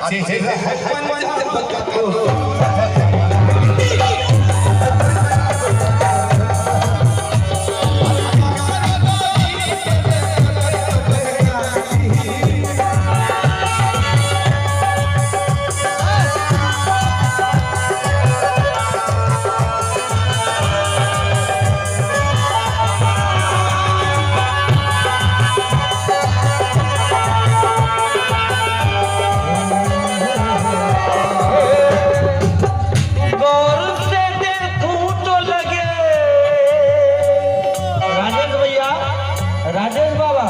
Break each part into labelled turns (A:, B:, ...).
A: चेहरा
B: राजेश बाबा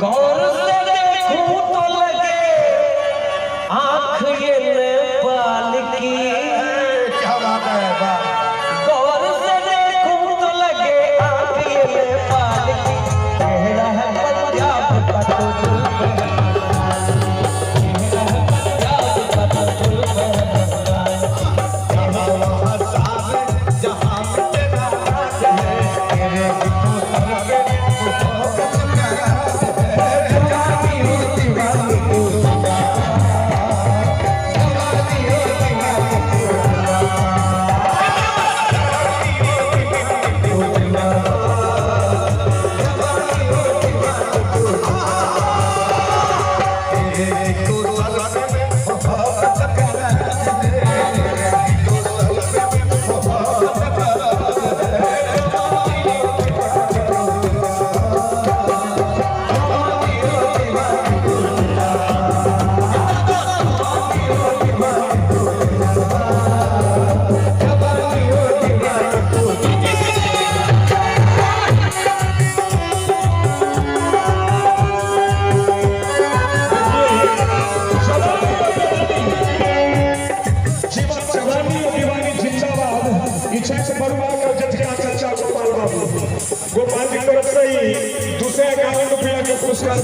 B: गौर से देखूं तो लगे आंख ये नेपाल की।
A: क्या बात है,
B: गौर से देखूं तो लगे आंख ये नेपाल की। चेहरा है पंजाब का तो जुल्फ है, चेहरा है पंजाब का तो जुल्फ है।
C: गोपाल की तरफ से ही दूसरे 51 रुपया के पुरस्कार